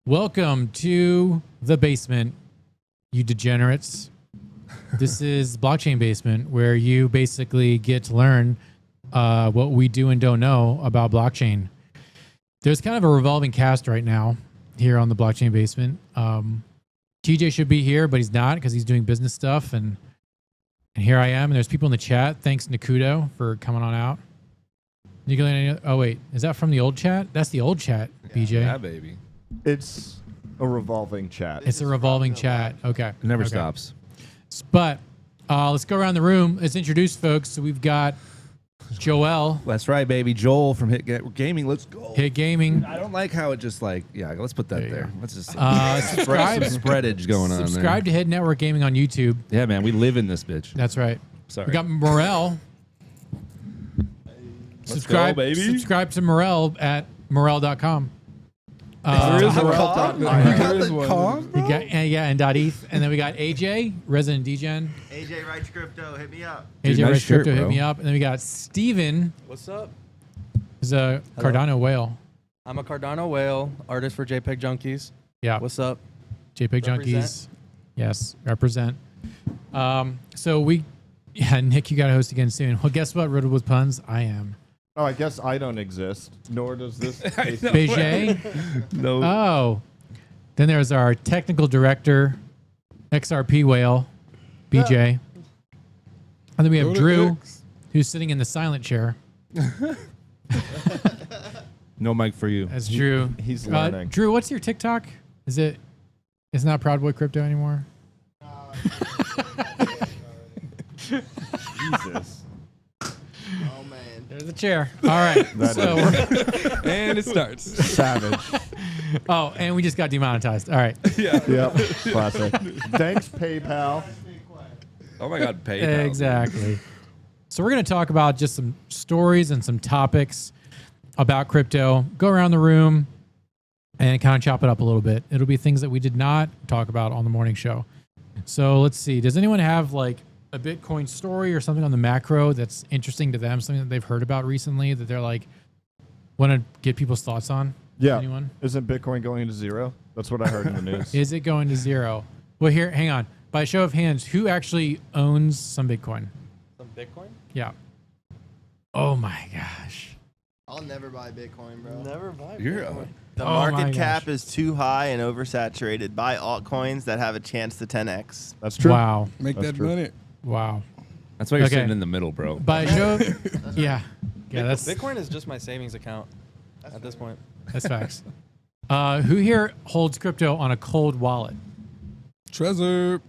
Welcome to the basement, you degenerates. This is Blockchain Basement, where you basically get to learn what we do and don't know about blockchain. There's kind of a revolving cast right now here on the Blockchain Basement. TJ should be here, but he's not because he's doing business stuff. And here I am, and there's people in the chat. Thanks, Nakudo, for coming on out. Oh, wait. Is that from the old chat? That's the old chat, BJ. Yeah, baby. It's a revolving chat. It's a revolving chat. Okay. It never stops. But let's go around the room. Let's introduce folks. So we've got Joel. That's right, baby. Joel from Hit Gaming. Let's go. Hit Gaming. I don't like how it just like, yeah, let's put that there. Let's just subscribe. some spreadage going on there. Subscribe to Hit Network Gaming on YouTube. Yeah, man. We live in this bitch. That's right. Sorry. We got Morel. Subscribe, baby. Subscribe to Morel at morel.com. There is one. You got, and .eth. And then we got AJ, Resident Degen. AJ Writes Crypto, hit me up. AJ nice Writes shirt, Crypto, hit bro. me up. And then we got Steven. What's up? Who's a Cardano whale. I'm a Cardano whale, artist for JPEG Junkies. Yeah. What's up? JPEG Represent. Junkies. Yes, represent. Nick, you got to host again soon. Well, guess what, Riddled with Puns? I am. Oh, I guess I don't exist, nor does this. BJ. No. Oh. Then there's our technical director, XRP whale, BJ. And then we have Drew, who's sitting in the silent chair. No mic for you. That's Drew. He's learning. Drew, what's your TikTok? It's not Proud Boy Crypto anymore? Jesus. Oh, man. There's a chair. All right. And it starts. Savage. Oh, and we just got demonetized. All right. Yep. Classic. Thanks, PayPal. Oh my God, PayPal. Exactly. So we're going to talk about just some stories and some topics about crypto. Go around the room and kind of chop it up a little bit. It'll be things that we did not talk about on the morning show. So let's see. Does anyone have like a Bitcoin story or something on the macro that's interesting to them, something that they've heard about recently that they're like, want to get people's thoughts on? Yeah. Anyone? Isn't Bitcoin going to zero? That's what I heard in the news. Is it going to zero? Well, here, hang on. By a show of hands, who actually owns some Bitcoin? Some Bitcoin? Yeah. Oh my gosh. I'll never buy Bitcoin, bro. Never buy You're Bitcoin. The Oh my market cap gosh. is too high and oversaturated. Buy altcoins that have a chance to 10x. That's true. Wow. Make That's that true. money. Wow. That's why you're Okay. sitting in the middle, bro. By a show of, yeah. Yeah, that's Bitcoin is just my savings account at this point. that's facts. Who here holds crypto on a cold wallet? Trezor.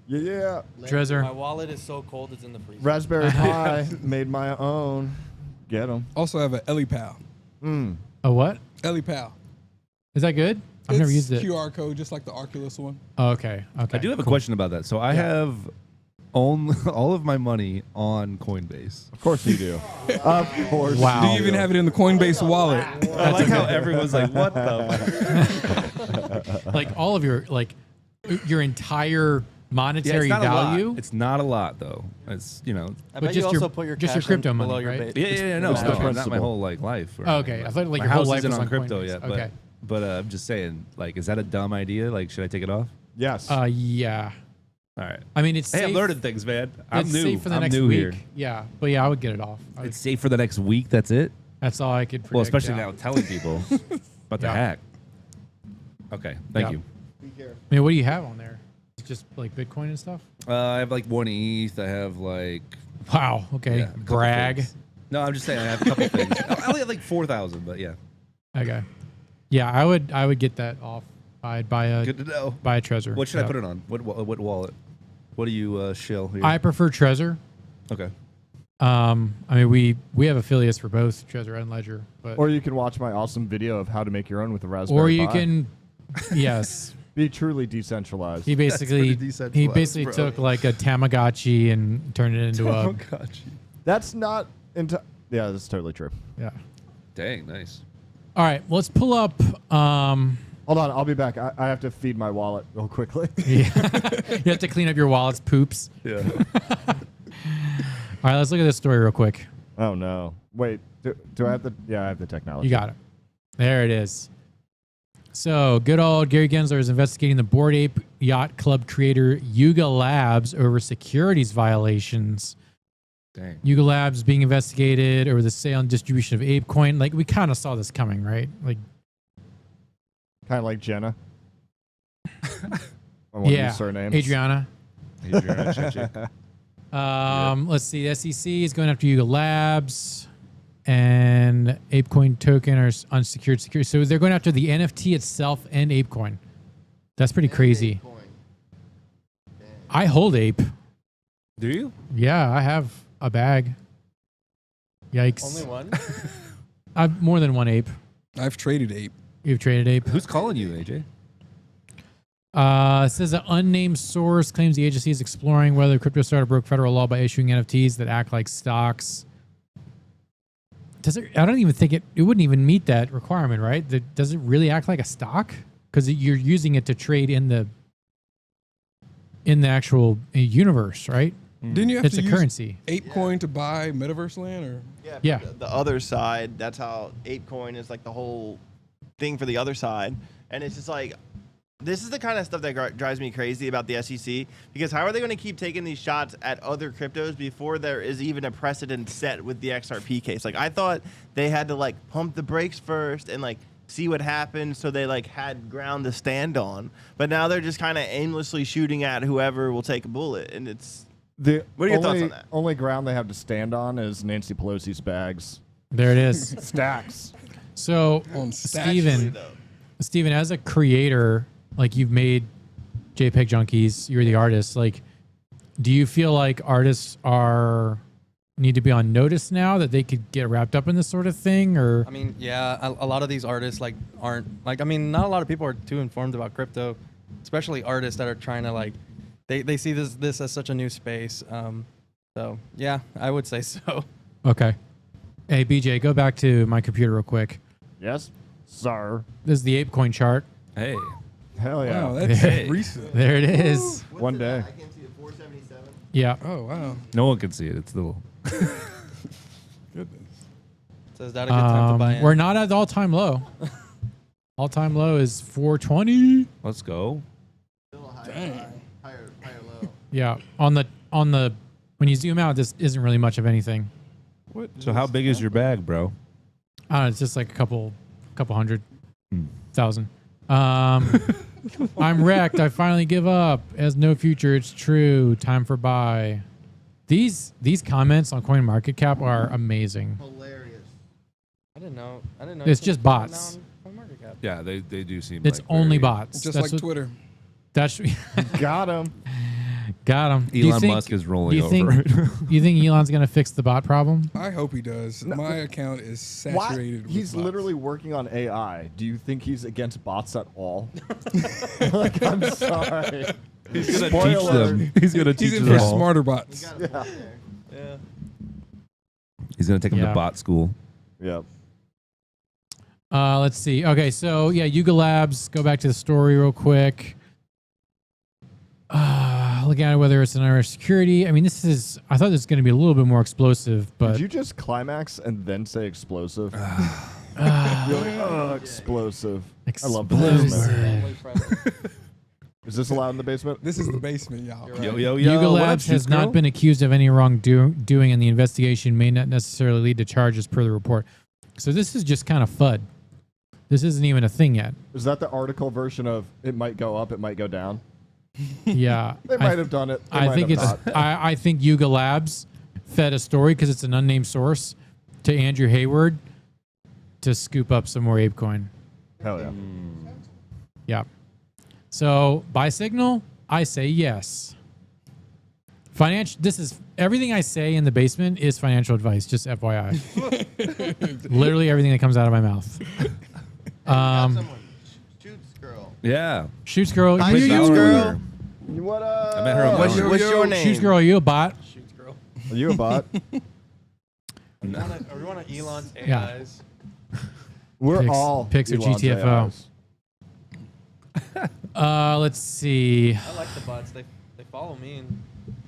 Yeah. My Trezor. wallet is so cold it's in the freezer. Raspberry Pi. Made my own. Get them. Also have an EliPal. A what? EliPal. Is that good? I've never used it. QR code, just like the Oculus one. Oh, okay. Okay. I do have a question about that. So I have all of my money on Coinbase. Of course you do. Of course. Wow. Do you even have it in the Coinbase wallet? I like how everyone's like, what the? Like all of your entire monetary it's not value. A lot. It's not a lot though. It's I But bet you just also your- put your just your cash crypto in money, below your right? base. Yeah, no, It's the not my principle. whole like life. or Oh, anything, okay. but I thought like my your whole house life isn't was on on crypto Coinbase. yet. Okay. But I'm just saying, like, is that a dumb idea? Like, should I take it off? Yes. Yeah. All right. I mean, it's Hey, safe. I'm learning things, man. I'm It's new. safe for the I'm next new week. here. Yeah, but yeah, I would get it off. It's safe for the next week. That's it. That's all I could predict. Well, especially yeah. now telling people about the Yeah. hack. Okay, thank Yeah. you. I mean, what do you have on there? Just like Bitcoin and stuff? I have like 1 ETH. I have like Wow. Okay. yeah, a couple Brag. things. No, I'm just saying I have a couple things. I only have like 4,000, but yeah, Okay. Yeah, I would get that off. I'd buy a good to know. Trezor. What should I Yeah. put it on? What wallet? What do you shill here? I prefer Trezor. Okay. I mean, we have affiliates for both Trezor and Ledger, but or you can watch my awesome video of how to make your own with a Raspberry Pi. you can, yes. Be truly decentralized. He basically pretty decentralized, bro. took like a Tamagotchi and turned it into a That's not into. Yeah, that's totally true. yeah. Dang, nice. All right, let's pull up. Hold on, I'll be back. I have to feed my wallet real quickly. Yeah. You have to clean up your wallet's poops. Yeah. All right, let's look at this story real quick. Oh no! Wait, do I have the? Yeah, I have the technology. You got it. There it is. So, good old Gary Gensler is investigating the Bored Ape Yacht Club creator Yuga Labs over securities violations. Dang. Yuga Labs being investigated over the sale and distribution of ApeCoin. Like, we kind of saw this coming, right? Like, Kind of like Jenna. I want yeah, these surnames. Adriana. Adriana Cheche. Let's see. The SEC is going after Yuga Labs and ApeCoin token or unsecured security. So they're going after the NFT itself and ApeCoin. That's pretty crazy. I hold Ape. Do you? Yeah, I have a bag. Yikes. Only one? I've more than one Ape. I've traded ape. You've traded Ape. Who's calling you, AJ? It says an unnamed source claims the agency is exploring whether the crypto startup broke federal law by issuing NFTs that act like stocks. Does it? I don't even think it wouldn't even meet that requirement, right? Does it really act like a stock? Because you're using it to trade in the actual universe, right? Didn't you have It's to a use currency. ApeCoin to buy Metaverse Land? Or Yeah. The other side, that's how ApeCoin is like the whole thing for the other side. And it's just like, this is the kind of stuff that drives me crazy about the SEC, because how are they going to keep taking these shots at other cryptos before there is even a precedent set with the XRP case? Like, I thought they had to like pump the brakes first and like see what happened, so they like had ground to stand on. But now they're just kind of aimlessly shooting at whoever will take a bullet, and it's what are your thoughts on that? Only ground they have to stand on is Nancy Pelosi's bags. There it is. Stacks. So, on Steven, as a creator, like you've made JPEG Junkies, you're the artist. Like, do you feel like artists need to be on notice now that they could get wrapped up in this sort of thing? Or I mean, yeah, a lot of these artists like aren't like. I mean, not a lot of people are too informed about crypto, especially artists that are trying to like. They see this as such a new space. So yeah, I would say so. okay. Hey BJ, go back to my computer real quick. Yes, sir. This is the ApeCoin chart. Hey. Hell yeah. wow, that's Hey. recent. There it is. One day. I can see it, 477. Yeah. Oh wow, No one can see it. It's little. goodness. So is that a good time to buy in? We're not at the all-time low. All-time low is 420. Let's go. Still a Dang. higher low. Yeah. On the when you zoom out, this isn't really much of anything. What? So how big is your bag, bro? I don't know, it's just like a couple hundred Hmm. thousand. I'm wrecked. I finally give up. Has no future. It's true. Time for buy. These comments on CoinMarketCap are amazing. Hilarious. I didn't know. It's you just could bots. put it on CoinMarketCap. Yeah, they do seem. It's like only very- bots. Just That's like what- Twitter. That's Got him. got him. Elon Musk is rolling over. You think Elon's gonna fix the bot problem? I hope he does. My account is saturated with He's bots. literally working on AI. Do you think he's against bots at all? Like, I'm sorry. He's gonna Spoiler. teach them. He's gonna teach He's in them for all. smarter bots. Yeah. He's gonna take them Yeah. to bot school. Yep. Let's see. Okay, so yeah, Yuga Labs. Go back to the story real quick. Looking at whether it's an Irish security. I mean, I thought this was going to be a little bit more explosive, but Did you just climax and then say explosive? You're like, oh, explosive. I love the basement. Is this allowed in the basement? This is the basement, y'all. You're right. Yo, yo, yo. Yuga what up, Labs has Shoes not Girl? been accused of any wrongdoing, and the investigation may not necessarily lead to charges per the report. So this is just kind of FUD. This isn't even a thing yet. Is that the article version of it might go up, it might go down? Yeah, They might have done it. They I might think have it's. not. I think Yuga Labs fed a story because it's an unnamed source to Andrew Hayward to scoop up some more ApeCoin. Hell yeah. Yeah. So buy signal, I say yes. This is everything I say in the basement is financial advice. Just FYI. Literally everything that comes out of my mouth. Someone shoots girl. Yeah. Shoots girl, Hi, you, Shoots you, girl. What up? I met her on What's Mars. your name? Shoots girl, are you a bot? Shoots girl. Are you a bot? Are we on Elon's Yeah. AIs? We're Pics- all pics or Elon's GTFO. AIs. Let's see. I like the bots. They follow me and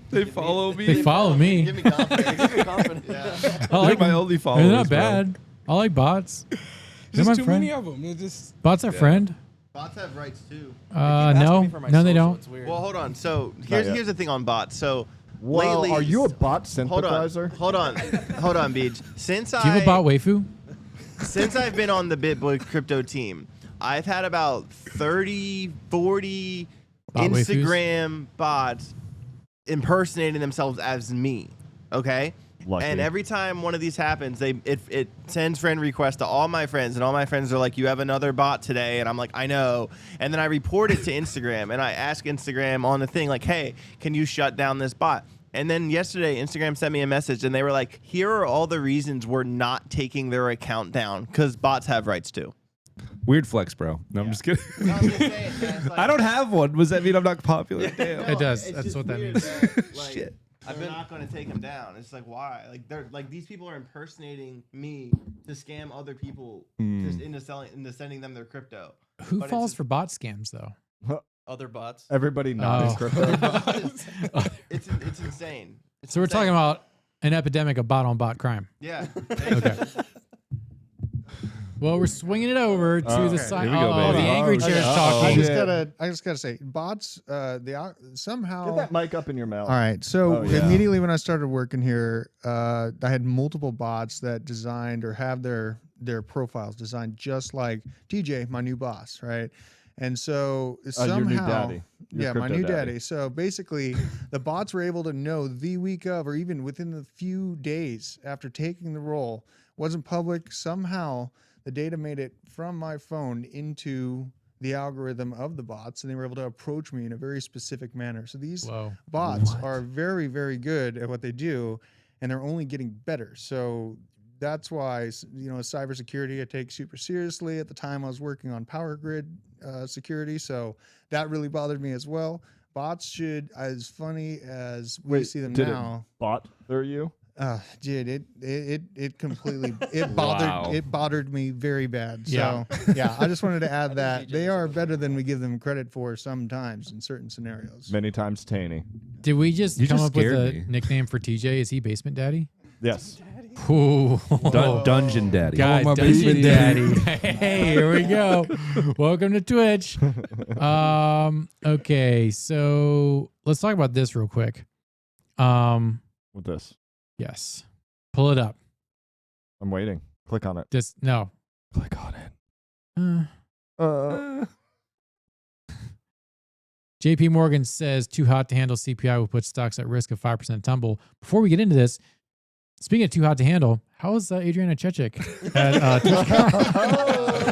They give follow me. They follow me. Give me confidence. Give me confidence. Yeah. I like my them. only They're followers. not bro. bad. I like bots. They're There's my too friend. many of them. They're just Bots are friend. Bots have rights too. No, they don't. It's weird. Well, hold on. So yet. here's the thing on bots. So Well, lately, are you a bot sympathizer? Hold on, Beej. Since Do you have a bot waifu? Since I've been on the BitBoy Crypto team, I've had about 30, 40 Bot Instagram bots impersonating themselves as me. Okay? Lucky. And every time one of these happens, it sends friend requests to all my friends, and all my friends are like, "You have another bot today," and I'm like, "I know." And then I report it to Instagram, and I ask Instagram on the thing like, "Hey, can you shut down this bot?" And then yesterday, Instagram sent me a message, and they were like, "Here are all the reasons we're not taking their account down because bots have rights too." Weird flex, bro. No, I'm just kidding. No, I'm just saying, man, it's like- I don't have one. Does that mean I'm not popular? Damn. It does. It's That's just what that weird means. like, Shit. They're not going to take him down. It's like, why? Like they're like these people are impersonating me to scam other people just into sending them their crypto. Who But falls it's for bot scams though? Other bots. Everybody not in Oh. crypto. It's insane. It's So we're insane. talking about an epidemic of bot on bot crime. Yeah. Okay. Well, we're swinging it over to Okay. the side. Here we go, Oh, the baby. angry Oh, chair's okay. talking. Shit. I just gotta say, bots. Somehow. Get that mic up in your mouth. All right. So Oh, yeah. immediately when I started working here, I had multiple bots that designed or have their profiles designed just like TJ, my new boss, right? And so somehow, your new daddy. Your yeah, my crypto new daddy. daddy. So basically, the bots were able to know the week of, or even within the few days after taking the role, wasn't public. Somehow, the data made it from my phone into the algorithm of the bots, and they were able to approach me in a very specific manner. So these Whoa. bots are very, very good at what they do, and they're only getting better. So that's why, cybersecurity I take super seriously. At the time, I was working on power grid security, so that really bothered me as well. Bots should, as funny as we see them did now. It bot through you? Dude, it completely Wow. it bothered me very bad. So Yeah. yeah, I just wanted to add that DJ they is are better than we give them credit for sometimes in certain scenarios. Many times Taney. Did we just You come just up with a scared me. nickname for TJ? Is he Basement Daddy? Yes. Ooh. Dungeon Daddy. God, my Dungeon Basement Daddy. Hey, here we go. Welcome to Twitch. Okay, so let's talk about this real quick. With this. Yes. Pull it up. I'm waiting. Click on it. Just no. Click on it. JP Morgan says too hot to handle CPI will put stocks at risk of 5% tumble. Before we get into this, speaking of too hot to handle, how is Adriana Chechik at TwitchCon?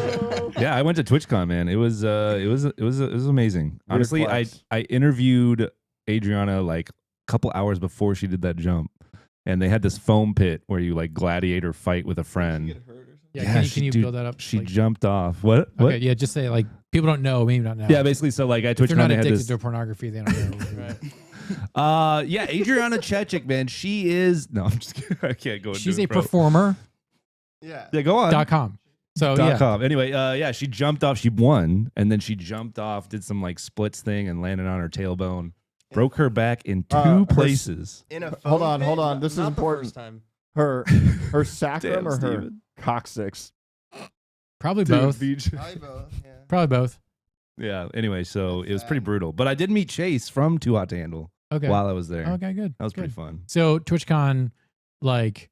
Yeah, I went to TwitchCon, man. It was amazing. Weird Honestly, flex. I interviewed Adriana like a couple hours before she did that jump, and they had this foam pit where you like gladiator fight with a friend. Yeah, can you dude, build that up? She like- jumped off. What? Okay, yeah, just say like people don't know, maybe not know. Yeah, basically. So like at if they're TwitchCon, not they had addicted this. to pornography, they don't know. Right. Yeah, Adriana Chechik, man. She is. No, I'm just kidding. I can't go into She's it, a bro. performer. Yeah. Yeah, go on. .com. So Dot yeah. com. Anyway, yeah, she jumped off. She won, and then she jumped off, did some like splits thing, and landed on her tailbone. Broke her back in two her- places. In a Hold phone on. pit? This is Not the important. first time. Her sacrum Damn, or her Steven. coccyx? Probably Dude, both. Beach. Probably both. Yeah. Probably both. Yeah. Anyway, so That's it was pretty sad. brutal, but I did meet Chase from Too Hot to Handle Okay. while I was there. Okay, good. That was good. pretty fun. So TwitchCon, like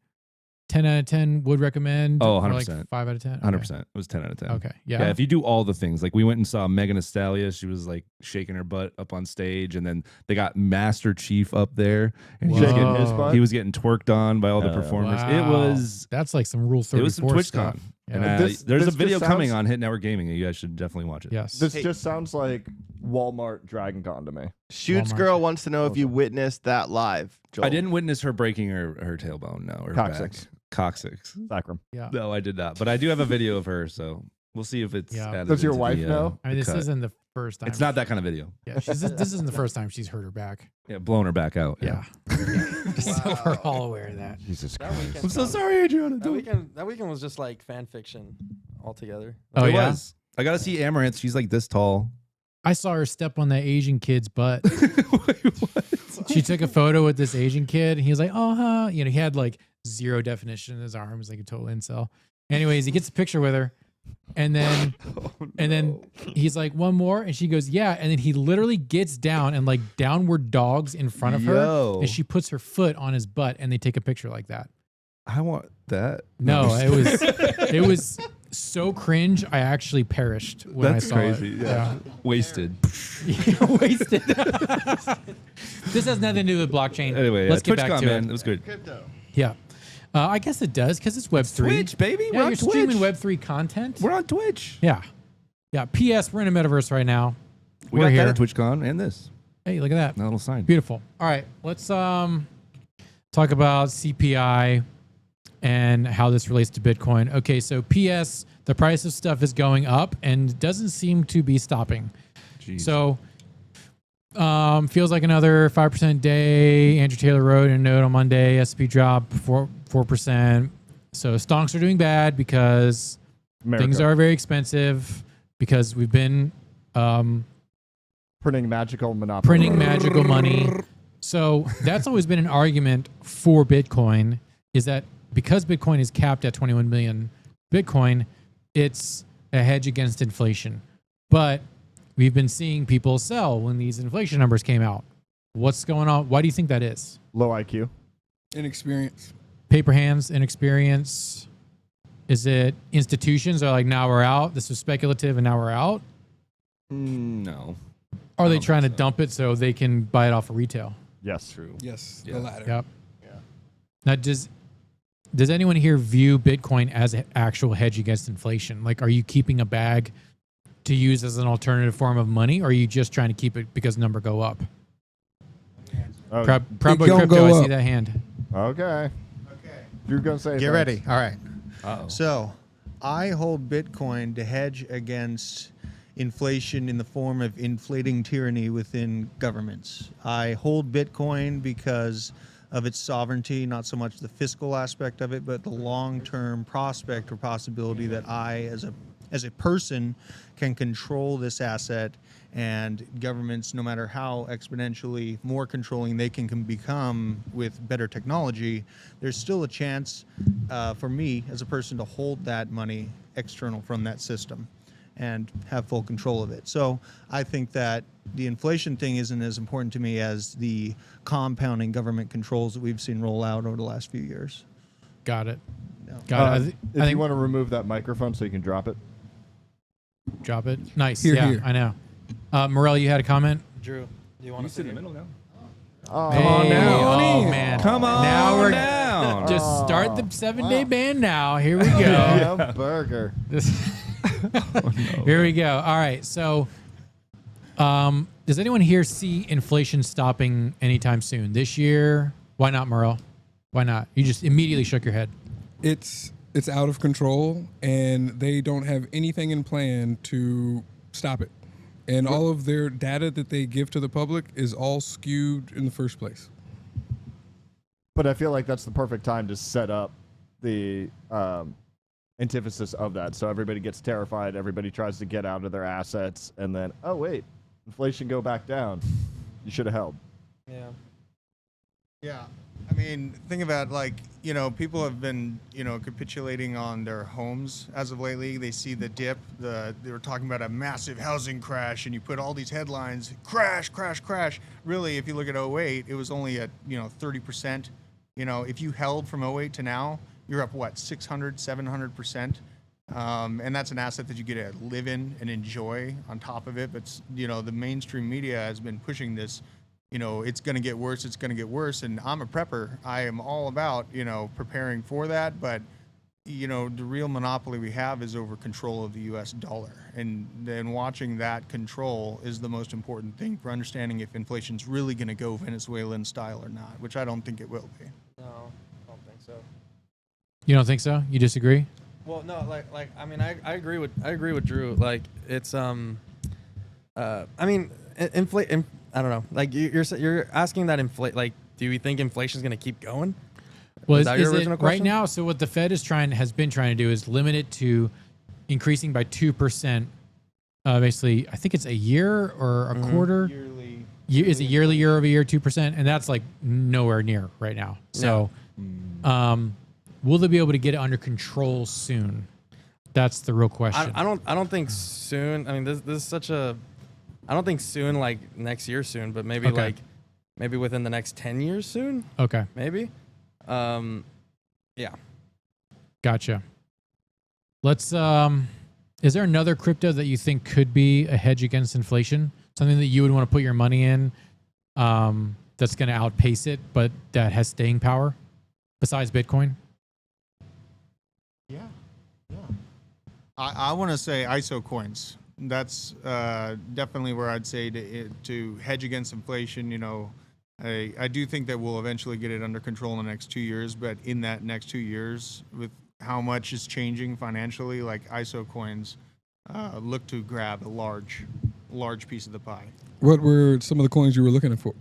10 out of 10 would recommend. Oh, or, like 100%. 5 out of 10. 100%. It was 10 out of 10. Okay. Yeah. Yeah. If you do all the things, like we went and saw Megan Thee Stallion, she was like shaking her butt up on stage, and then they got Master Chief up there, and he was, Shaking getting, his butt? he was getting twerked on by all the Yeah. performers. Wow. It was That's like some Rule 34 it was some TwitchCon, stuff. Yeah. and This- there's this a video just coming sounds- on Hit Network Gaming, and you guys should definitely watch it. Yes. This Hey. just sounds like Walmart Dragon Con to me. Shoots Walmart. girl wants to know if you witnessed that live. Joel. I didn't witness her breaking her tailbone, no, or Coccyx. back. Coccyx. Sacrum. Yeah. No, I did not, but I do have a video of her, so we'll see if it's. Yeah. added Does your into wife the, know? I mean, this cut. isn't the first time. It's not that kind of video. Yeah. This isn't the first time she's hurt her back. Yeah, blown her back out. Yeah. Just so we're all aware of that. Jesus That Christ. weekend I'm so sounds- sorry, Adriana. That weekend was just like fan fiction altogether. Oh, It yeah? was. I got to see Amaranth. She's like this tall. I saw her step on that Asian kid's butt. Wait, what? She took a photo with this Asian kid, and he was like, "Oh, he had like zero definition in his arms, like a total incel." Anyways, he gets a picture with her, And then he's like, one more, and she goes, yeah. And then he literally gets down and like downward dogs in front of her, Yo. and she puts her foot on his butt, and they take a picture like that. I want that. No, it was so cringe. I actually perished when That's I saw crazy. it. Yeah. Wasted. Wasted. This has nothing to do with blockchain. Anyway, let's get TwitchCon, back to man. it. It was good. Crypto. Yeah, I guess it does because it's Web3. Twitch, baby. Yeah, We're on you're streaming Twitch. Web3 content. We're on Twitch. Yeah. P.S. We're in a metaverse right now. We We're got here. that at TwitchCon and this. Hey, look at that. That little sign. Beautiful. All right, let's talk about CPI and how this relates to Bitcoin. Okay, so P.S. the price of stuff is going up and doesn't seem to be stopping. Jeez. So feels like another 5% day. Andrew Taylor wrote in a note on Monday. S&P dropped 4%. So stonks are doing bad because things are very expensive because we've been printing magical monopoly. printing magical money. So that's always been an argument for Bitcoin, is that because Bitcoin is capped at 21 million Bitcoin, it's a hedge against inflation. But we've been seeing people sell when these inflation numbers came out. What's going on? Why do you think that is? Low IQ. Inexperience. Paper hands, inexperience? Is it institutions are like, now we're out? This was speculative and now we're out? No. Or are they don't trying to think so. dump it so they can buy it off of retail? Yes. True. Yes, Yeah. the latter. Yep. Yeah. Now, does anyone here view Bitcoin as an actual hedge against inflation? Like, are you keeping a bag to use as an alternative form of money, or are you just trying to keep it because number go up? Oh, Proud don't Boy Crypto, go I see up. that hand. okay. You're gonna say. Get thanks. ready. All right. Uh-oh. So, I hold Bitcoin to hedge against inflation in the form of inflating tyranny within governments. I hold Bitcoin because of its sovereignty, not so much the fiscal aspect of it, but the long-term prospect or possibility that I, as a person, can control this asset, and governments, no matter how exponentially more controlling they can become with better technology, there's still a chance for me as a person to hold that money external from that system and have full control of it. So I think that the inflation thing isn't as important to me as the compounding government controls that we've seen roll out over the last few years. Got it. No. Got it. If I you think want to remove that microphone so you can drop it. drop it. Nice. Here, yeah, here. I know. Morel, you had a comment? Drew, do you want You to sit in the middle now. Oh, Hey, on down. Oh man. Come on Now we're down. just start the 7-day ban now. Here we go. yeah, burger. Here we go. All right. So, does anyone here see inflation stopping anytime soon? This year? Why not, Merle? Why not? You just immediately shook your head. It's out of control, and they don't have anything in plan to stop it. And all of their data that they give to the public is all skewed in the first place. But I feel like that's the perfect time to set up the antithesis of that. So everybody gets terrified. Everybody tries to get out of their assets. And then, oh, wait, inflation go back down. You should have held. Yeah. Yeah. I mean, think about people have been, capitulating on their homes as of lately. They see the dip. They were talking about a massive housing crash, and you put all these headlines, crash, crash, crash. Really, if you look at 08, it was only at, 30%. If you held from 08 to now, you're up, 600, 700%. And that's an asset that you get to live in and enjoy on top of it. But, the mainstream media has been pushing this. It's going to get worse. It's going to get worse. And I'm a prepper. I am all about, preparing for that. But, the real monopoly we have is over control of the U.S. dollar. And then watching that control is the most important thing for understanding if inflation's really going to go Venezuelan style or not, which I don't think it will be. No, I don't think so. You don't think so? You disagree? Well, no, I mean, I agree with Drew. Like, it's I mean, I don't know. Like, you're asking that like, do we think inflation is going to keep going? Well, Is that your is it original right question? now? So what the Fed has been trying to do is limit it to increasing by 2%. Basically, I think it's a year or a quarter. Yearly. Is it yearly, year over year, 2%? And that's like nowhere near right now. So, will they be able to get it under control soon? That's the real question. I don't think soon. I mean, this is such a. I don't think soon, like next year soon, but maybe Okay. like maybe within the next 10 years soon. Okay. Maybe. Yeah. Gotcha. Let's is there another crypto that you think could be a hedge against inflation? Something that you would want to put your money in that's going to outpace it, but that has staying power besides Bitcoin? Yeah. I want to say ISO coins. That's definitely where I'd say to hedge against inflation. You know, I do think that we'll eventually get it under control in the next 2 years, but in that next 2 years, with how much is changing financially, like ISO coins look to grab a large piece of the pie. What were some of the coins you were looking for?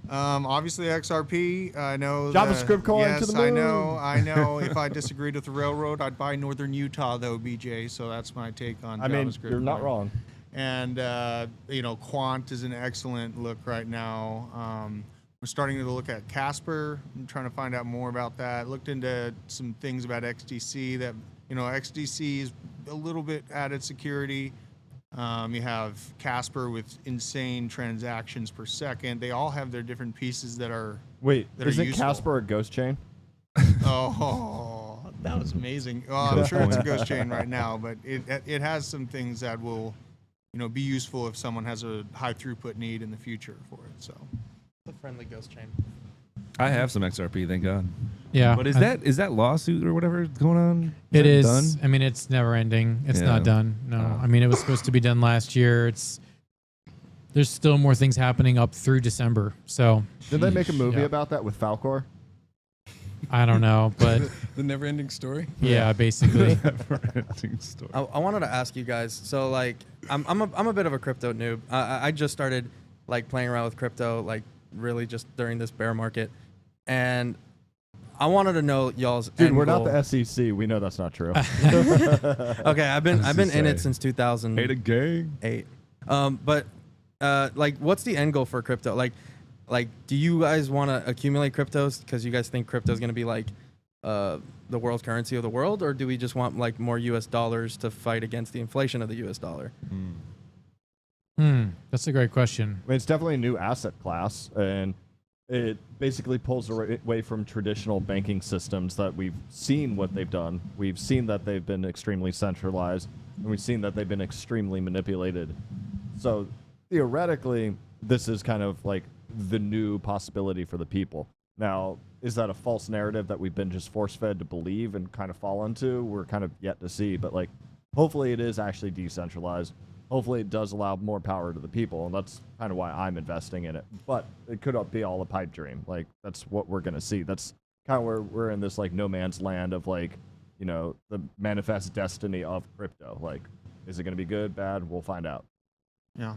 Obviously XRP. I know JavaScript coin yes, to the moon. I know. If I disagreed with the railroad, I'd buy Northern Utah though, BJ. So that's my take on I mean, JavaScript. you're not coin. wrong. And you know, Quant is an excellent look right now. We're starting to look at Casper. I'm trying to find out more about that. Looked into some things about XDC. That XDC is a little bit added security. You have Casper with insane transactions per second. They all have their different pieces that are. Wait, that are isn't useful. Casper a ghost chain? Oh, that was amazing. Well, I'm sure it's a ghost chain right now, but it has some things that will, be useful if someone has a high throughput need in the future for it. So, The friendly ghost chain. I have some XRP, thank God. Yeah. But is that lawsuit or whatever going on? It that is. done? I mean, it's never ending. It's Yeah. not done. No. Oh. I mean, it was supposed to be done last year. There's still more things happening up through December. So Did they make a movie Yeah. about that with Falcor? I don't know, but The never-ending story. yeah, basically. Never-ending story. I wanted to ask you guys. So like, I'm a bit of a crypto noob. I just started like playing around with crypto, like really just during this bear market, and I wanted to know y'all's. Dude, end we're goal. not the SEC. We know that's not true. Okay, I've been to in it say. since 2008. Hey, the gang. But like, what's the end goal for crypto? Like, do you guys want to accumulate cryptos because you guys think crypto is going to be like the world currency of the world, or do we just want like more U.S. dollars to fight against the inflation of the U.S. dollar? That's a great question. I mean, it's definitely a new asset class, and it basically pulls away from traditional banking systems that we've seen what they've done. We've seen that they've been extremely centralized, and we've seen that they've been extremely manipulated. So theoretically, this is kind of like the new possibility for the people. Now, is that a false narrative that we've been just force-fed to believe and kind of fall into? We're kind of yet to see, but like, hopefully it is actually decentralized. Hopefully it does allow more power to the people, and that's kind of why I'm investing in it. But it could be all a pipe dream. Like, that's what we're going to see. That's kind of where we're in this, like, no man's land of, like, the manifest destiny of crypto. Like, is it going to be good, bad? We'll find out. yeah,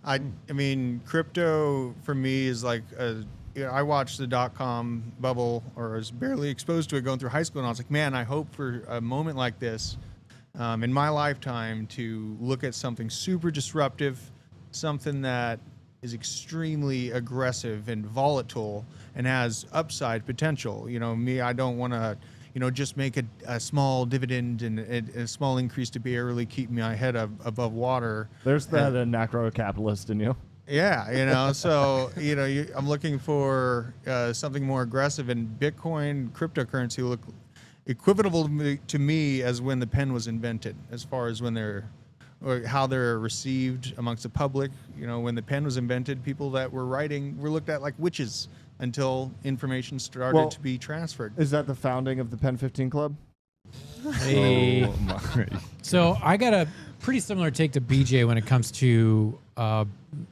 I mean, crypto for me is like I watched the .com bubble, or was barely exposed to it going through high school, and I was like, man, I hope for a moment like this. In my lifetime, to look at something super disruptive, something that is extremely aggressive and volatile and has upside potential. I don't want to, just make a small dividend and a small increase to barely keep my head above water. There's that anarcho-capitalist in you. Yeah, so, I'm looking for something more aggressive, and Bitcoin, cryptocurrency look equivalent to me as when the pen was invented, as far as or how they're received amongst the public. When the pen was invented, people that were writing were looked at like witches until information started to be transferred. Is that the founding of the Pen 15 Club? Hey. Oh, my. So I got a pretty similar take to BJ when it comes to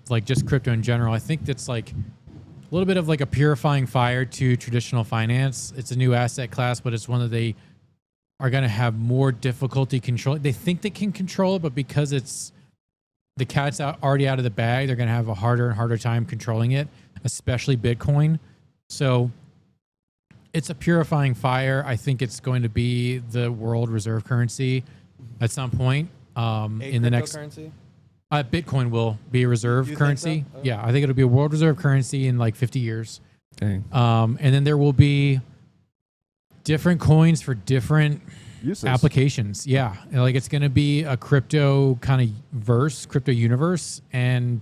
like just crypto in general. I think that's like a little bit of like a purifying fire to traditional finance. It's a new asset class, but it's one that they are going to have more difficulty controlling. They think they can control it, but because it's the cat's already out of the bag, they're going to have a harder and harder time controlling it, especially Bitcoin. So it's a purifying fire. I think it's going to be the world reserve currency at some point in the next. Cryptocurrency? Bitcoin will be a reserve You think currency. so? Oh. Yeah, I think it'll be a world reserve currency in like 50 years. Dang. And then there will be different coins for different uses. applications. Yeah, like it's going to be a crypto kind of crypto universe, and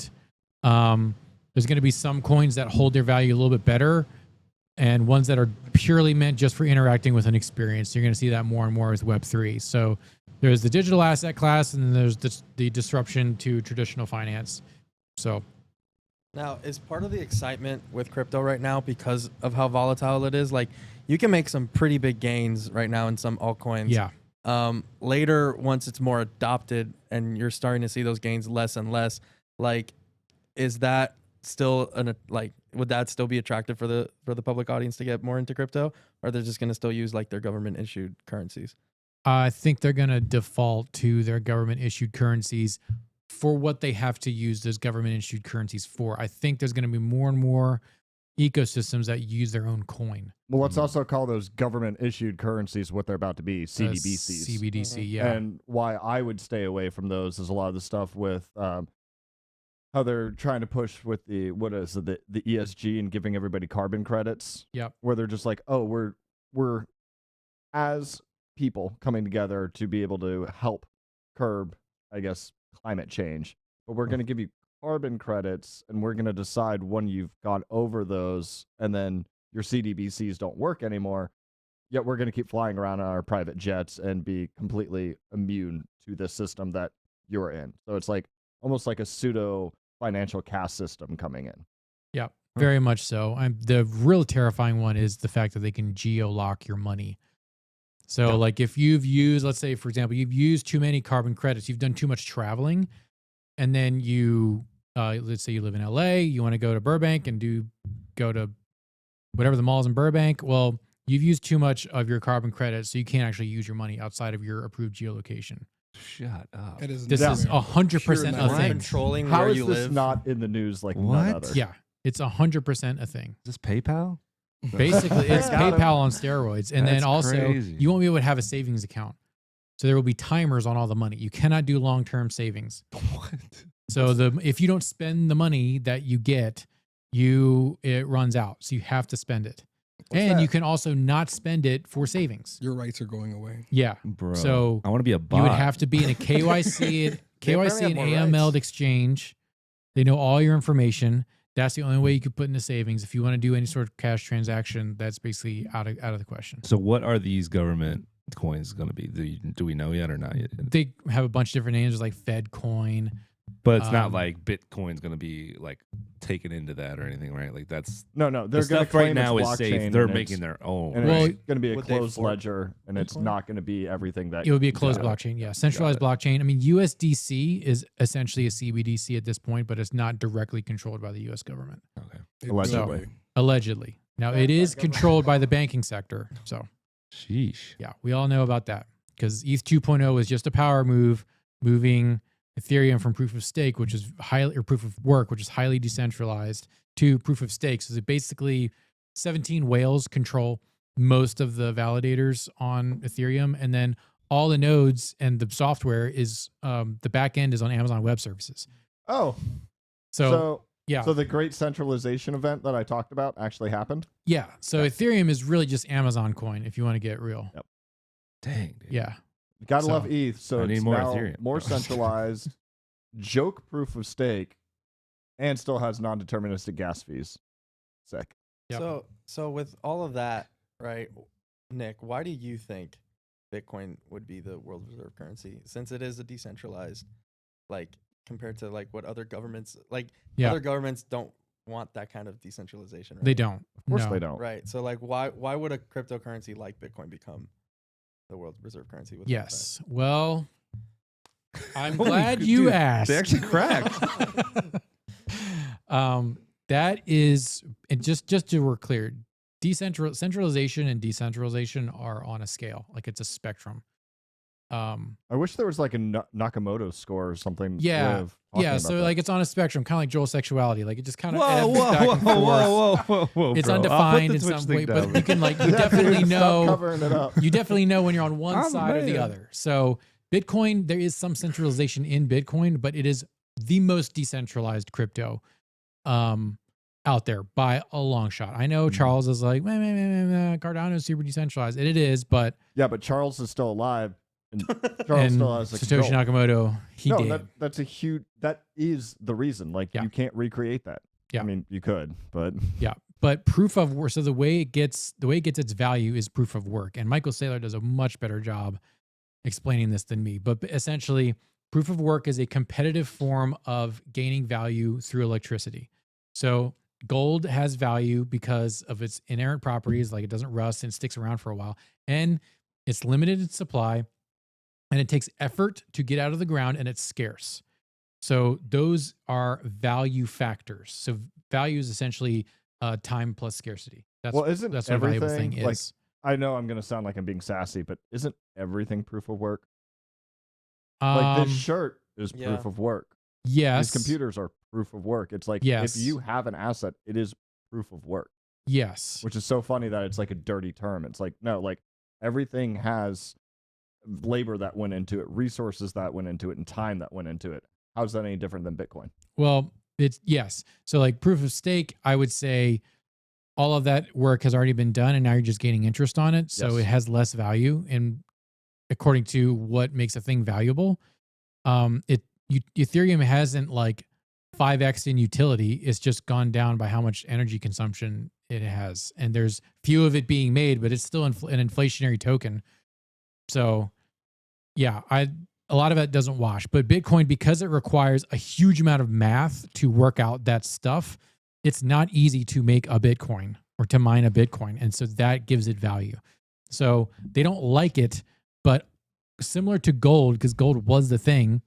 there's going to be some coins that hold their value a little bit better, and ones that are purely meant just for interacting with an experience. You're going to see that more and more with Web3. So there's the digital asset class, and then there's the disruption to traditional finance. So Now, is part of the excitement with crypto right now because of how volatile it is? Like, you can make some pretty big gains right now in some altcoins. yeah, Later, once it's more adopted and you're starting to see those gains less and less, like, is that still would that still be attractive for the public audience to get more into crypto, or they're just going to still use like their government issued currencies? I think they're going to default to their government issued currencies for what they have to use those government issued currencies for. I think there's going to be more and more ecosystems that use their own coin. Well, let's also call those government issued currencies what they're about to be, CBDCs. CBDC, yeah. And why I would stay away from those is a lot of the stuff with how they're trying to push with the ESG and giving everybody carbon credits. Yep. Where they're just like, oh, we're as people coming together to be able to help curb, I guess, climate change. But we're going to give you carbon credits, and we're going to decide when you've gone over those, and then your CBDCs don't work anymore. Yet we're going to keep flying around on our private jets and be completely immune to the system that you're in. So it's like almost like a pseudo financial caste system coming in. Yeah, very much so. The real terrifying one is the fact that they can geo-lock your money. So like if you've used, let's say, for example, you've used too many carbon credits, you've done too much traveling, and then you, let's say you live in LA, you want to go to Burbank and go to whatever the malls in Burbank. Well, you've used too much of your carbon credits, so you can't actually use your money outside of your approved geolocation. Shut up. This is 100% a thing. Controlling How where is you this live. not in the news like none What? other? Yeah, it's 100% a thing. Is this PayPal? Basically, it's Got him. PayPal on steroids. And then That's also, crazy. you won't be able to have a savings account. So there will be timers on all the money. You cannot do long-term savings. What? So if you don't spend the money that you get, it runs out. So you have to spend it. And you can also not spend it for savings. Your rights are going away. Yeah. Bro, So I want to be a bot. you would have to be in a KYC and apparently have more AML'd exchange. They know all your information. That's the only way you could put into savings. If you want to do any sort of cash transaction, that's basically out of the question. So what are these government coins going to be? Do we know yet or not yet? They have a bunch of different names, like Fed Coin. But it's not Um, like Bitcoin's going to be like taken into that or anything, right? Like that's No, the they're going to stuff claim right now it's is safe. blockchain, They're and making it's- their own. and Well, it's going to be a would they closed fork ledger, and it's Bitcoin? not going to be everything that It would be a closed Got it. blockchain. Yeah. Centralized blockchain. I mean, USDC is essentially a CBDC at this point, but it's not directly controlled by the US government. Okay. Allegedly. Allegedly. Now, it is controlled by the banking sector. So, Sheesh. yeah, we all know about that because ETH 2.0 was just a power move, moving Ethereum from proof of stake, which is proof of work, which is highly decentralized, to proof of stake. So basically 17 whales control most of the validators on Ethereum. And then all the nodes and the software is the back end is on Amazon Web Services. Oh, So yeah. So the great centralization event that I talked about actually happened? Yeah. So Ethereum is really just Amazon coin if you want to get real. Yep. Dang, dude. Yeah. Gotta So, love ETH. So I it's need more now Ethereum. more centralized, joke proof of stake, and still has non-deterministic gas fees. Sick. Yep. So with all of that, right, Nick, why do you think Bitcoin would be the world reserve currency, since it is a decentralized, like compared to like what other governments Yeah. other governments don't want that kind of decentralization, right? They don't. Of course No. they don't. Right. So like why would a cryptocurrency like Bitcoin become the world reserve currency with Yes. Well, I'm Holy glad dude, you asked. They actually cracked. That is, and just so we're clear, centralization and decentralization are on a scale. Like it's a spectrum. I wish there was like a Nakamoto score or something. Yeah. way of talking Yeah. about So that. like it's on a spectrum, kind of like Joel sexuality. Like it just kind of Whoa, ebbs back and forth. whoa, It's bro. I'll put undefined the in Twitch some thing way, but down. you can like you Yeah, definitely dude, stop know. covering it up. You definitely know when you're on one I'm side or the mad. other. So Bitcoin, there is some centralization in Bitcoin, but it is the most decentralized crypto. out there by a long shot. I know Charles is like, Cardano is super decentralized. And it is, but Yeah, but Charles is still alive. And Charles still has Satoshi control. Nakamoto, he did. That's a huge. That is the reason. Like you can't recreate that. Yeah. I mean, you could, but Yeah, but proof of work. So the way it gets its value is proof of work, and Michael Saylor does a much better job explaining this than me. But essentially, proof of work is a competitive form of gaining value through electricity. So gold has value because of its inherent properties, like it doesn't rust and sticks around for a while, and it's limited in supply, and it takes effort to get out of the ground, and it's scarce. So those are value factors. So value is essentially time plus scarcity. That's what a valuable thing is. Like, I know I'm going to sound like I'm being sassy, but isn't everything proof of work? Like this shirt is proof of work. Yes. These computers are proof of work. It's like if you have an asset, it is proof of work. Yes. Which is so funny that it's like a dirty term. It's like, no, like everything has labor that went into it, resources that went into it, and time that went into it. How's that any different than Bitcoin? Well, it's yes. So like proof of stake, I would say all of that work has already been done and now you're just gaining interest on it. So it has less value. And according to what makes a thing valuable, Ethereum hasn't like 5x in utility. It's just gone down by how much energy consumption it has. And there's few of it being made, but it's still an inflationary token. So yeah, a lot of it doesn't wash, but Bitcoin, because it requires a huge amount of math to work out that stuff, it's not easy to make a Bitcoin or to mine a Bitcoin. And so that gives it value. So they don't like it, but similar to gold, because gold was the thing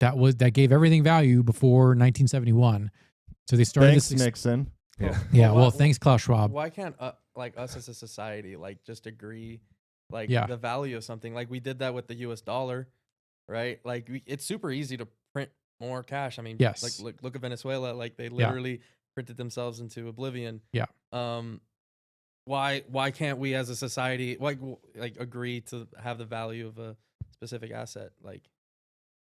that gave everything value before 1971. So they started Thanks, this. Nixon. Yeah. Well, thanks, Klaus Schwab. Why can't like us as a society like just agree like the value of something? Like we did that with the US dollar. Right, like it's super easy to print more cash. I mean, yes. Like look at Venezuela. Like they literally printed themselves into oblivion. Yeah. Why can't we as a society like agree to have the value of a specific asset? Like,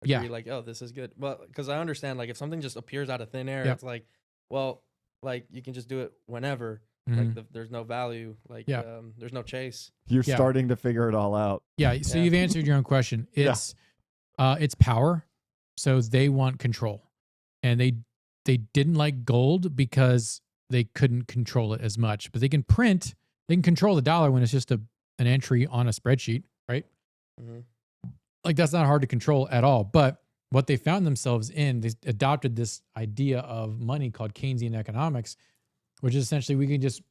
agree, like, oh, this is good. Well, because I understand like if something just appears out of thin air, it's like, well, like you can just do it whenever. Mm-hmm. Like there's no value. Like there's no chase. You're starting to figure it all out. Yeah. So you've answered your own question. It's power. So they want control, and they didn't like gold because they couldn't control it as much, but they can control the dollar when it's just an entry on a spreadsheet, right? Mm-hmm. Like that's not hard to control at all. But what they found themselves in, they adopted this idea of money called Keynesian economics, which is essentially we can just,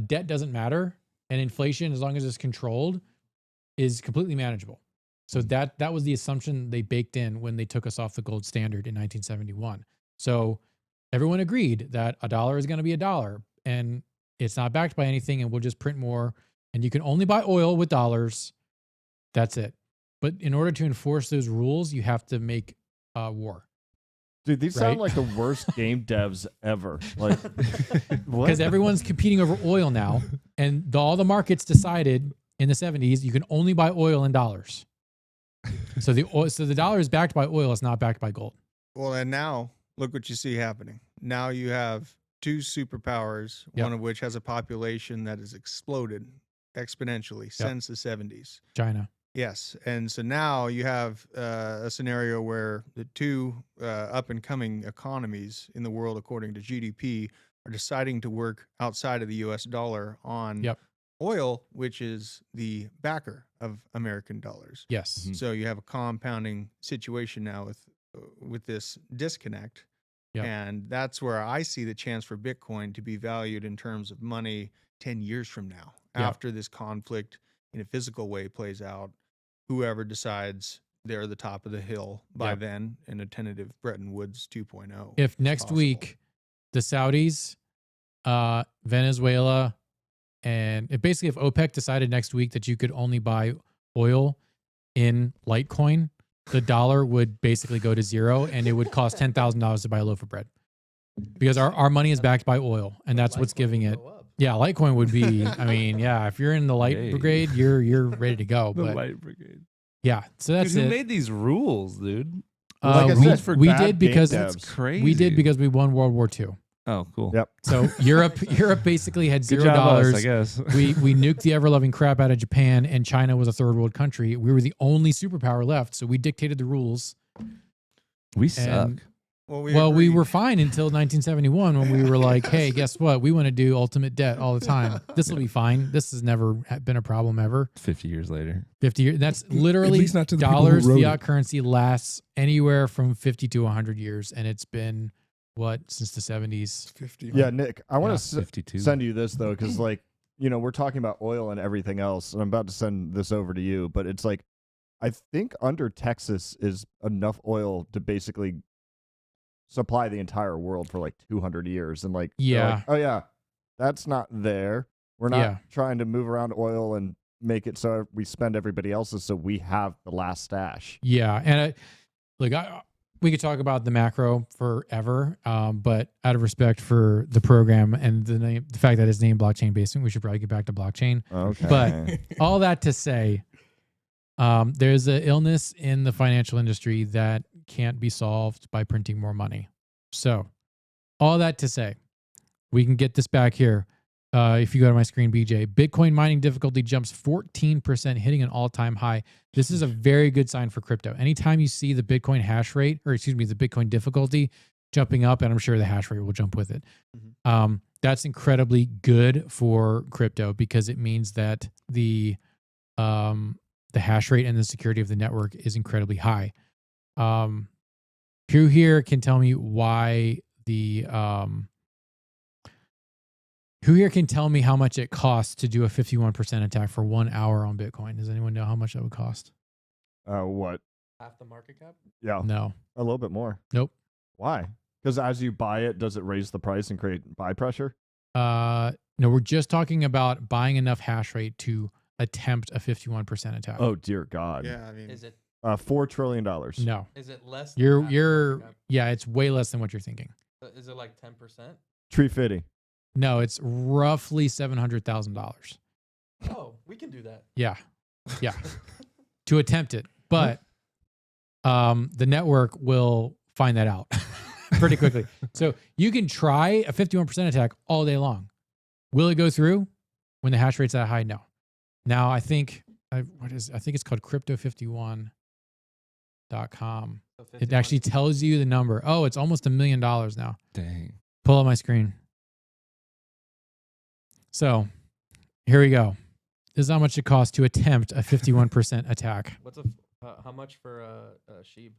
debt doesn't matter, and inflation, as long as it's controlled, is completely manageable. So that was the assumption they baked in when they took us off the gold standard in 1971. So everyone agreed that a dollar is going to be a dollar, and it's not backed by anything, and we'll just print more, and you can only buy oil with dollars. That's it. But in order to enforce those rules, you have to make war. Dude, these sound like the worst game devs ever. Like, what? Because everyone's competing over oil now, and all the markets decided in the 70s you can only buy oil in dollars. So the dollar is backed by oil. It's not backed by gold. Well, and now look what you see happening. Now you have two superpowers, one of which has a population that has exploded exponentially since the 70s. China. Yes. And so now you have a scenario where the two up and coming economies in the world, according to GDP, are deciding to work outside of the US dollar on oil, which is the backer of American dollars. Yes. So you have a compounding situation now with this disconnect. And that's where I see the chance for Bitcoin to be valued in terms of money 10 years from now, after this conflict in a physical way plays out. Whoever decides they're the top of the hill by then in a tentative Bretton Woods 2.0. If next week the Saudis, Venezuela, and if OPEC decided next week that you could only buy oil in Litecoin, the dollar would basically go to zero, and it would cost $10,000 to buy a loaf of bread, because our money is backed by oil, and that's what's giving it. Yeah, Litecoin would be. I mean, if you're in the light brigade, you're ready to go. The but light brigade. Yeah, so that's dude, who it. made these rules, dude? Like I said, we did because that's crazy. we did because we won World War II. Oh, cool. Yep. So Europe basically had Good $0. job, us, I guess. we nuked the ever-loving crap out of Japan, and China was a third world country. We were the only superpower left, so we dictated the rules. We suck. And, Well, we agreed. were fine until 1971 when we were like, hey, guess what? We want to do ultimate debt all the time. This will be fine. This has never been a problem ever. 50 years later. 50 years. That's literally least not to the people who dollars. wrote Fiat it. currency lasts anywhere from 50 to 100 years, and it's been what since the 70s. 50. Yeah, Nick, I want Yeah, to 52. send you this though, because like we're talking about oil and everything else, and I'm about to send this over to you, but it's like I think under Texas is enough oil to basically supply the entire world for like 200 years, and like they're Yeah. like, oh yeah, that's not there. We're not Yeah. trying to move around oil and make it so we spend everybody else's, so we have the last stash. Yeah, and we could talk about the macro forever, but out of respect for the program and the fact that it's named Blockchain Basement, we should probably get back to blockchain. Okay, But all that to say, there's an illness in the financial industry that can't be solved by printing more money. So, all that to say, we can get this back here. If you go to my screen, BJ, Bitcoin mining difficulty jumps 14%, hitting an all-time high. This is a very good sign for crypto. Anytime you see the Bitcoin hash rate, or excuse me, the Bitcoin difficulty jumping up, and I'm sure the hash rate will jump with it. That's incredibly good for crypto because it means that the hash rate and the security of the network is incredibly high. Who here can tell me why who here can tell me how much it costs to do a 51% attack for 1 hour on Bitcoin? Does anyone know how much that would cost? what? Half the market cap. Yeah, No. a little bit more. Nope. Why? Because as you buy it, does it raise the price and create buy pressure? No, we're just talking about buying enough hash rate to attempt a 51% attack. Oh dear God! Yeah, I mean, Is it $4 trillion. No. is it less? than You're half the market cap? yeah, it's way less than what you're thinking. Is it like 10%? Tree fitting. No, it's roughly $700,000. Oh, we can do that. Yeah. Yeah. To attempt it. But the network will find that out pretty quickly. So you can try a 51% attack all day long. Will it go through when the hash rate's that high? No. Now I think I think it's called crypto51.com. So It actually tells you the number. Oh, it's almost $1 million now. Dang. Pull up my screen. So here we go. This is how much it costs to attempt a 51% attack. What's how much for Sheeb?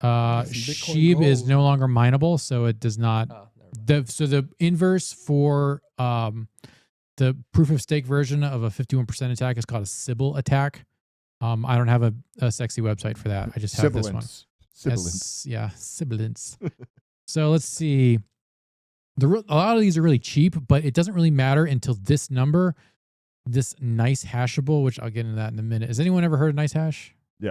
Some Bitcoin Sheeb is gold. no longer mineable, so it does not. Oh, never mind. So the inverse for the proof of stake version of a 51% attack is called a Sybil attack. I don't have a sexy website for that. I just have this one. Sibilance. Yeah, sibilance. So let's see. A lot of these are really cheap, but it doesn't really matter until this number, this nice hashable, which I'll get into that in a minute. Has anyone ever heard of nice hash? Yeah.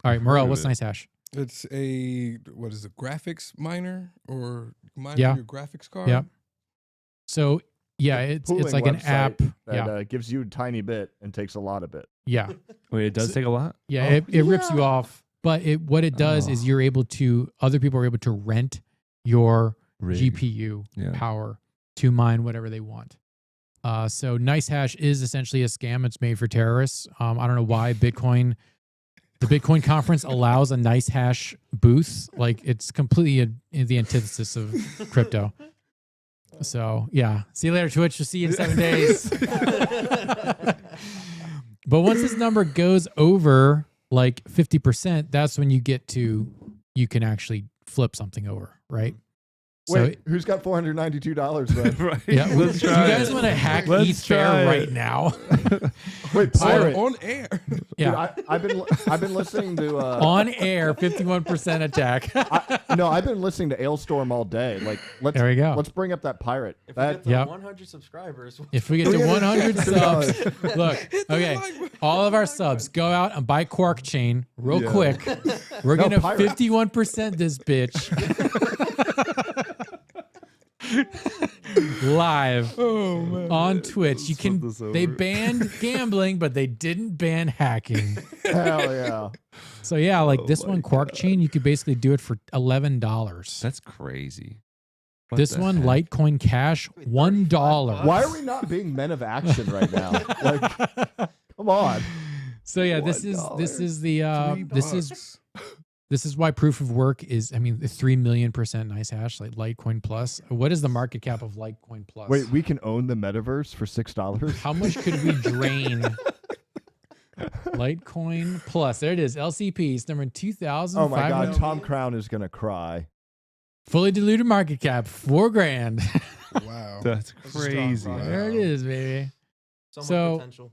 All right, Morel, of what's it. nice hash? It's a what is it? Graphics miner or miner Yeah. your graphics card? Yep. So yeah, it's Pooling like an website app. that Yeah, gives you a tiny bit and takes a lot of it. yeah, Wait, it does take a lot? yeah. Oh. It rips you off, but what it does is Oh. other people are able to rent your Rig. GPU Yeah. power to mine whatever they want. So nice hash is essentially a scam. It's made for terrorists. I don't know why the Bitcoin conference allows a nice hash booth. Like it's completely the antithesis of crypto. So yeah, see you later, Twitch. We'll see you in 7 days. But once this number goes over like 50%, that's when you can actually flip something over, right? Wait, who's got $492 then? Right. Yeah, do you Let's try guys it. want to hack Let's Eat Fair try it. right now? Wait, pirate. On air. Yeah, Dude, I've been listening to on air, 51% attack. I've been listening to Ailstorm all day. Like There we go. let's bring up that pirate. If we That get to Yep. 100 subscribers, If we get to 100 subs, look, okay, all of our subs, go out and buy Quark Chain real quick. We're No, going to pirate. 51% this bitch. Live Oh man. on Twitch. You can. this They over. banned gambling, but they didn't ban hacking. hell yeah. So yeah, like Oh this my one, Quark Chain, you could basically do it for $11. That's crazy. What This the one, heck? Litecoin Cash, $1. Why are we not being men of action right now? Like, come on. So yeah, this is the this is why proof of work is. I mean, 3,000,000% nice hash like Litecoin Plus. What is the market cap of Litecoin Plus? Wait, we can own the metaverse for $6? How much could we drain? Litecoin Plus. There it is. LCP. It's number 2,000. Oh my God, Tom Crown is gonna cry. Fully diluted market cap, $4,000. Wow. That's That's a strong crazy. product. There it is, baby. So much So- potential.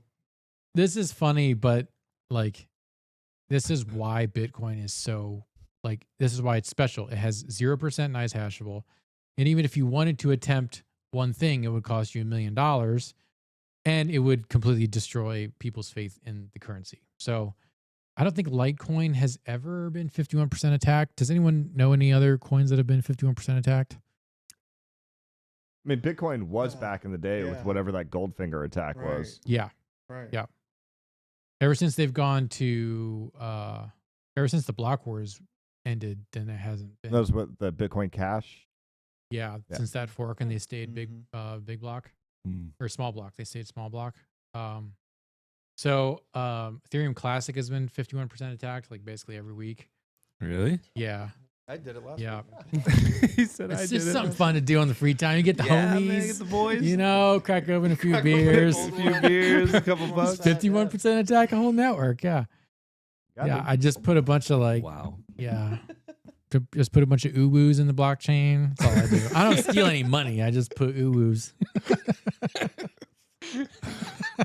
This is funny, but like, this is why Bitcoin is so like. This is why it's special. It has 0% nice hashable, and even if you wanted to attempt one thing, it would cost you $1 million, and it would completely destroy people's faith in the currency. So, I don't think Litecoin has ever been 51% attacked. Does anyone know any other coins that have been 51% attacked? I mean, Bitcoin was Yeah. back in the day with Yeah. whatever that Goldfinger attack Right. was. Yeah. Right. Yeah. Ever since they've gone to, ever since the block wars ended, then it hasn't been. That was what the Bitcoin Cash. Yeah, Yeah. since that fork, and they stayed Mhm. big block Mm. or small block. They stayed small block. So Ethereum Classic has been 51% attacked, like basically every week. Really? Yeah, I did it last yeah. week. He said It's just something fun to do on the free time. You get the Man, homies, get the boys. you know, crack open a few Crack open a beers. cold a few beers, a couple bucks. 51% attack a whole network. Yeah, yeah. I just put a bunch of like, Wow. yeah. Just put a bunch of uwoos in the blockchain. That's all I do. I don't steal any money. I just put uwoos.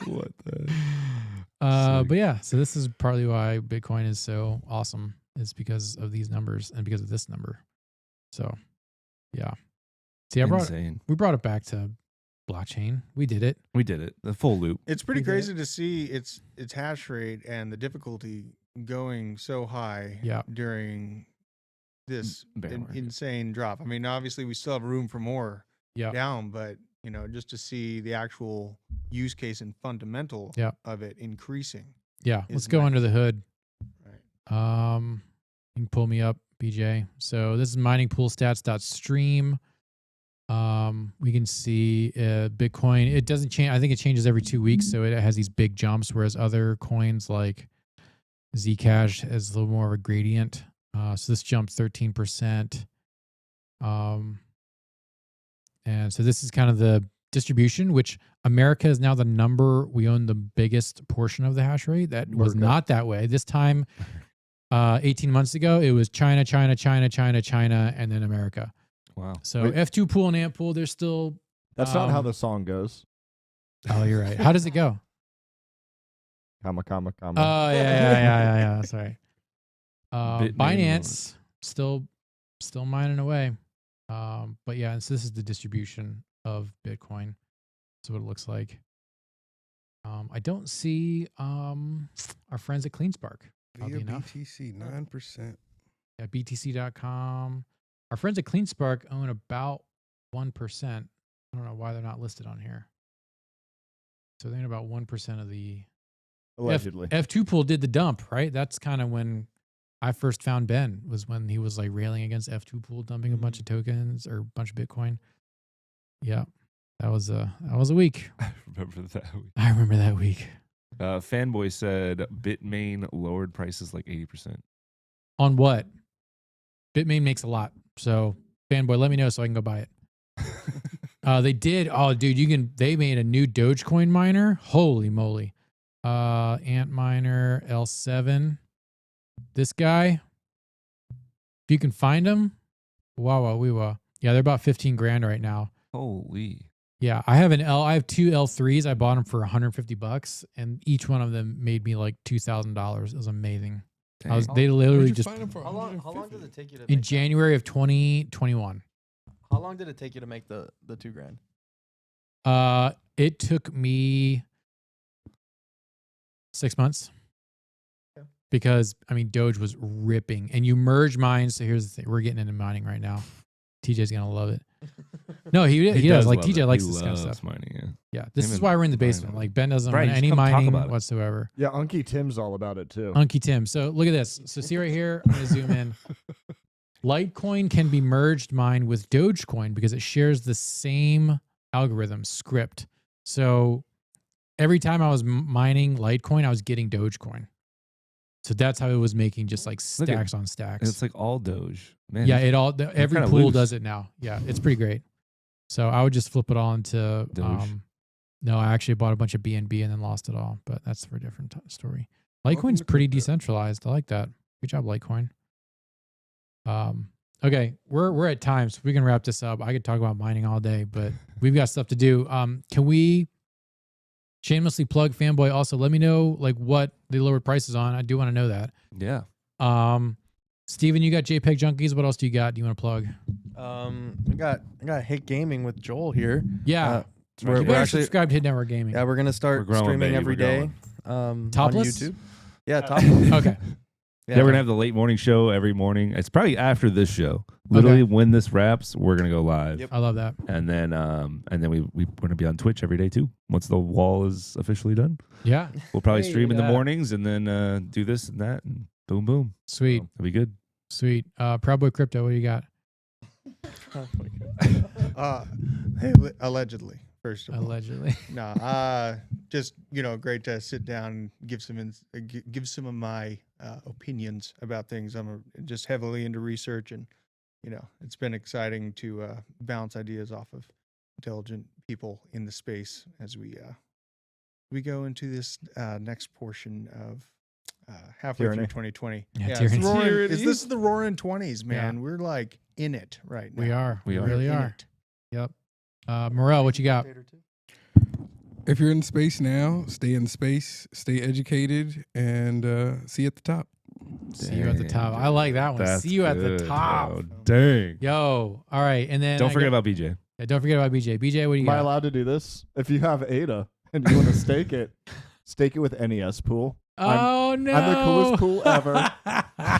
What the? Sick. But yeah, so this is partly why Bitcoin is so awesome. Is because of these numbers and because of this number. So, yeah. See, Insane. we brought it back to blockchain. We did it. We did it. The full loop. It's pretty We did it. crazy to see its hash rate and the difficulty going so high Yeah. during this Bear market. insane drop. I mean, obviously we still have room for more Yeah. down, but you know, just to see the actual use case and fundamental Yeah. of it increasing. Yeah. Is Let's go under the hood. Right. You can pull me up, BJ. So this is miningpoolstats.stream. We can see Bitcoin. It doesn't change. I think it changes every 2 weeks. So it has these big jumps, whereas other coins like Zcash has a little more of a gradient. So this jumped 13%. And so this is kind of the distribution, which America is now the number. We own the biggest portion of the hash rate. That was America. not that way. This time, 18 months ago, it was China, China, China, China, China, and then America. Wow. So Wait. F2 pool and AMP pool, they're still. That's not how Um, the song goes. Oh, you're right. How does it go? Comma, comma, comma. Oh, yeah. Sorry. Bitmain Binance still mining away. But yeah, so this is the distribution of Bitcoin. That's what it looks like. I don't see our friends at CleanSpark. Oddly Via enough. BTC, 9%. Yeah, BTC.com. Our friends at CleanSpark own about 1%. I don't know why they're not listed on here. So they own about 1% of the Allegedly. F2 pool did the dump, right? That's kind of when I first found Ben, was when he was like railing against F2 pool dumping a bunch of tokens or a bunch of Bitcoin. Yeah. That was a week. I remember that. I remember that week. Fanboy said Bitmain lowered prices like 80%. On what? Bitmain makes a lot. So fanboy, let me know so I can go buy it. They did. Oh, dude, they made a new Dogecoin miner. Holy moly. Ant miner L7. This guy, if you can find him, wow, yeah, they're about 15 grand right now. Holy. Yeah, I have two L3s. I bought them for $150, and each one of them made me like $2,000. It was amazing. Dang. They literally Where'd you just find them for How long did 150? it take you to in make January of 2021. How long did it take you to make the $2,000? It took me 6 months. Okay. Because I mean, Doge was ripping, and you merge mines. So here's the thing: we're getting into mining right now. TJ's gonna love it. No, he does. Like love TJ it. likes He this kind of loves stuff. mining, yeah. Yeah, this Him is and why we're in the Brian basement. love Like Ben doesn't Brian, want just any come talk mining about it. whatsoever. Yeah, Unky Tim's all about it too. Unky Tim. So look at this. So see right here. I'm gonna zoom in. Litecoin can be merged mined with Dogecoin because it shares the same algorithm script. So every time I was mining Litecoin, I was getting Dogecoin. So that's how it was making just like Look at- stacks on stacks. It's like all Doge. Man, Yeah, it's- every kinda pool loose. does it now. Yeah, it's pretty great. So I would just flip it all into Doge. no, I actually bought a bunch of BNB and then lost it all, but that's for a different story. Welcome Litecoin's to pretty crypto. decentralized. I like that. Good job, Litecoin. Okay, we're at time, so we can wrap this up. I could talk about mining all day, but we've got stuff to do. Can we shamelessly plug Fanboy? Also, let me know like what they lowered prices on. I do want to know that. Yeah. Steven, you got JPEG Junkies. What else do you got? Do you want to plug? I got Hit Gaming with Joel here. Yeah. We're You better actually subscribe to Hit Network Gaming. yeah, we're gonna start We're growing, streaming baby, every we're day. Topless? On YouTube. Yeah, topless. Okay. Yeah, we're gonna have the late morning show every morning. It's probably after this show. Literally, when this wraps, we're gonna go live. Yep. I love that. And then we're gonna be on Twitch every day too. Once the wall is officially done, Yeah. we'll probably Hey, stream in the yeah. mornings and then do this and that, and boom, boom. Sweet. So, it'll be good. Sweet. Proud Boy Crypto, what do you got? Hey, allegedly, first of all. Allegedly. No, just great to sit down, give some of my opinions about things. I'm just heavily into research, and it's been exciting to bounce ideas off of intelligent people in the space as we go into this next portion of halfway Tyranny. through 2020. Yeah, it's tyranny. roaring, this is the roaring 20s, man. We're like in it right now. We are. We are. really In are. it. Yep. Morel, what you got? If you're in space now, stay in space, stay educated, and see you at the top. See you at the Dang, top. I like that one. That's See you at the good, top. bro. Dang. Yo. All right. And then Don't forget about BJ. don't forget about BJ. BJ, what do you Am I got? allowed to do this? If you have ADA and you want to stake it with NES Pool. Oh no. I'm the coolest pool ever.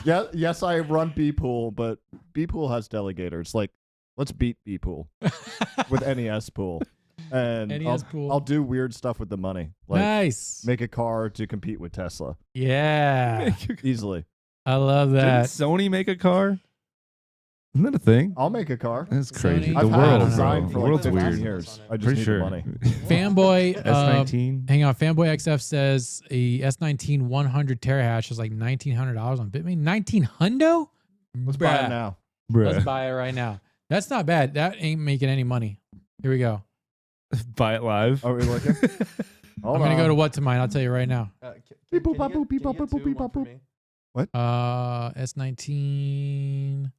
Yeah, yes, I run B Pool, but B Pool has delegators. Like, let's beat B Pool with NES Pool, and NES Pool. I'll do weird stuff with the money, like Nice. make a car to compete with Tesla Yeah. easily. I love Didn't that. Sony make a car? Isn't that a thing? I'll make a car. That's Sony? crazy. I've The had a world, design bro. for The like world's 15 weird. years. I just For need sure. the money. Fanboy. S19. Hang on. Fanboy XF says a S19 100 terahash is like $1,900 on Bitmain. 1900? Let's buy it now. Let's Bruh. buy it right now. That's not bad. That ain't making any money. Here we go. Buy it live. Are we looking? Hold I'm going to on. go to what to mine. I'll tell you right now. Beep, boop, bop, boop, beep, bop, boop, boop, beep, bop, boop. S19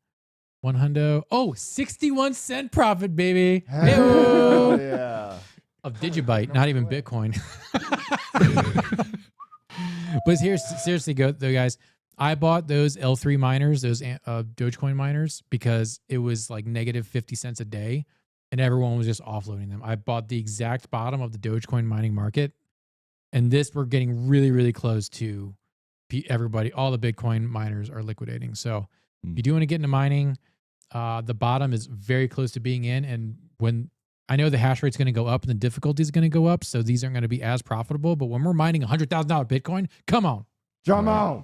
100. Oh, 61 cent profit, baby. Hell yeah. Of Digibyte, not even Bitcoin. But here's seriously, though, guys. I bought those L3 miners, those Dogecoin miners, because it was like negative 50 cents a day, and everyone was just offloading them. I bought the exact bottom of the Dogecoin mining market, and we're getting really, really close to everybody. All the Bitcoin miners are liquidating. So if you do want to get into mining, the bottom is very close to being in, and when I know the hash rate's going to go up and the difficulty is going to go up, so these aren't going to be as profitable. But when we're mining $100,000 Bitcoin, come on. Come on.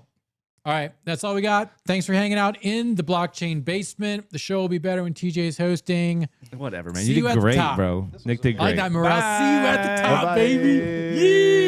All right, that's all we got. Thanks for hanging out in the blockchain basement. The show will be better when TJ is hosting. Whatever, man. See You you at did the great, top. bro. Nick did I like great. that, Morale. See you at the top, Bye-bye. baby. Yeah.